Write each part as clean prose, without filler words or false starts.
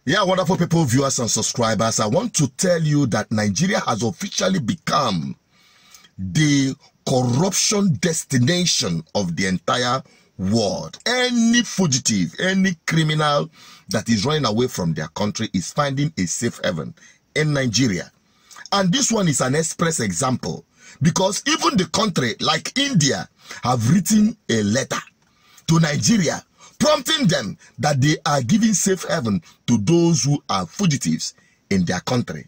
Yeah, wonderful people, viewers and subscribers. I want to tell you that Nigeria has officially become the corruption destination of the entire world. Any fugitive, any criminal that is running away from their country is finding a safe haven in Nigeria. And this one is an express example, because even the country like India have written a letter to Nigeria prompting them that they are giving safe haven to those who are fugitives in their country.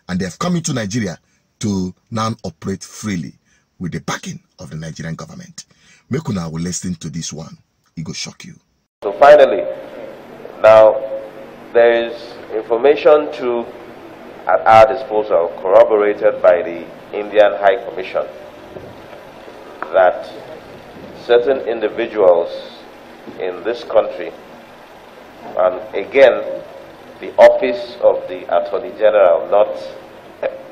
And they have come into Nigeria to now operate freely with the backing of the Nigerian government. Make una will listen to this one. It will shock you. So finally, now there is information at our disposal, corroborated by the Indian High Commission, that certain individuals in this country, and again, the office of the Attorney General, not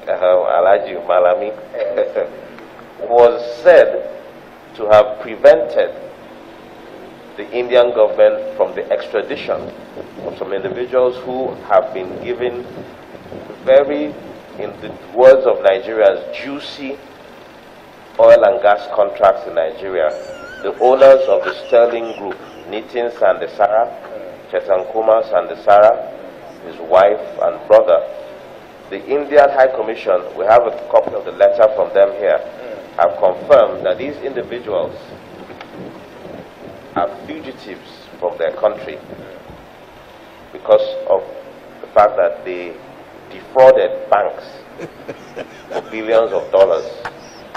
Alaji Malami, was said to have prevented the Indian government from the extradition of some individuals who have been given very, in the words of Nigerians, juicy oil and gas contracts in Nigeria. The owners of the Sterling Group, Nitin Sandesara, Chetankuma Sandesara, his wife and brother, the Indian High Commission, we have a copy of the letter from them here, have confirmed that these individuals are fugitives from their country because of the fact that they defrauded banks for billions of dollars,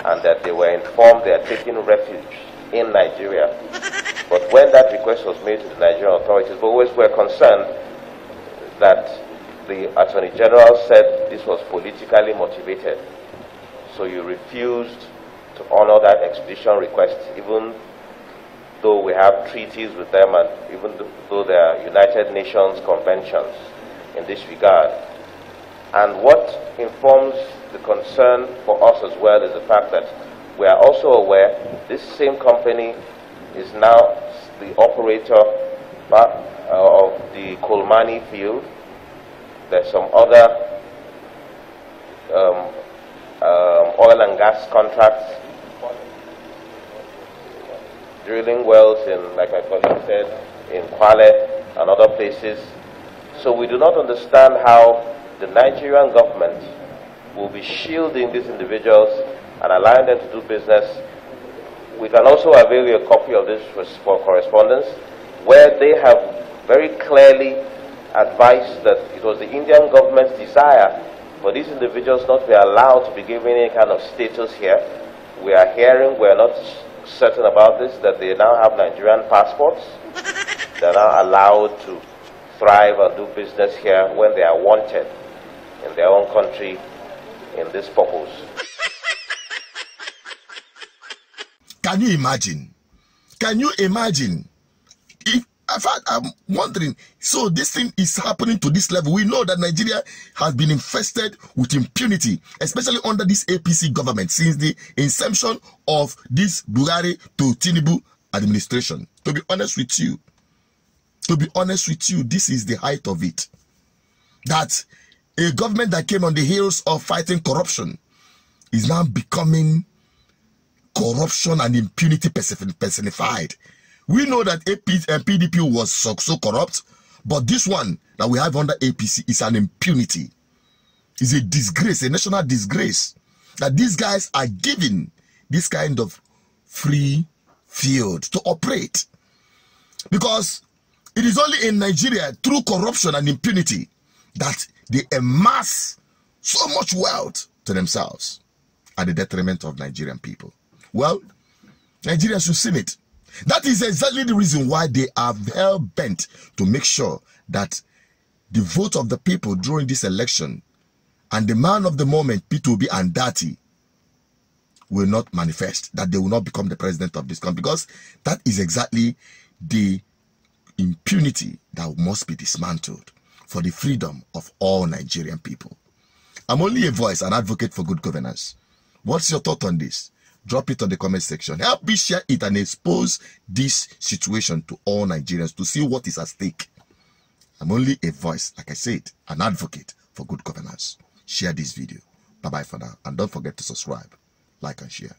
and that they were informed they are taking refuge in Nigeria. But when that request was made to the Nigerian authorities, we always were concerned that the Attorney General said this was politically motivated. So you refused to honor that expedition request, even though we have treaties with them and even though there are United Nations conventions in this regard. And what informs the concern for us as well is the fact that we are also aware this same company is now the operator of the Kolmani field. There's some other oil and gas contracts, drilling wells in, like my colleague said, in Kwale and other places. So we do not understand how the Nigerian government will be shielding these individuals and allowing them to do business. We can also avail you a copy of this for correspondence, where they have very clearly advised that it was the Indian government's desire for these individuals not to be allowed to be given any kind of status here. We are hearing, we are not certain about this, that they now have Nigerian passports. They are now allowed to thrive and do business here when they are wanted in their own country in this purpose. Can you imagine? Can you imagine? If I'm wondering, so this thing is happening to this level. We know that Nigeria has been infested with impunity, especially under this APC government since the inception of this Buhari to Tinubu administration. To be honest with you, this is the height of it. That a government that came on the heels of fighting corruption is now becoming corruption and impunity personified. We know that PDP was so corrupt, but this one that we have under APC is an impunity. It's a disgrace, a national disgrace, that these guys are given this kind of free field to operate. Because it is only in Nigeria, through corruption and impunity, that they amass so much wealth to themselves at the detriment of Nigerian people. Well, Nigerians should see it. That is exactly the reason why they are hell-bent to make sure that the vote of the people during this election and the man of the moment, P2B and Dati, will not manifest, that they will not become the president of this country, because that is exactly the impunity that must be dismantled for the freedom of all Nigerian people. I'm only a voice, an advocate for good governance. What's your thought on this? Drop it on the comment section. Help me share it and expose this situation to all Nigerians to see what is at stake. I'm only a voice, like I said, an advocate for good governance. Share this video. Bye-bye for now. And don't forget to subscribe, like, and share.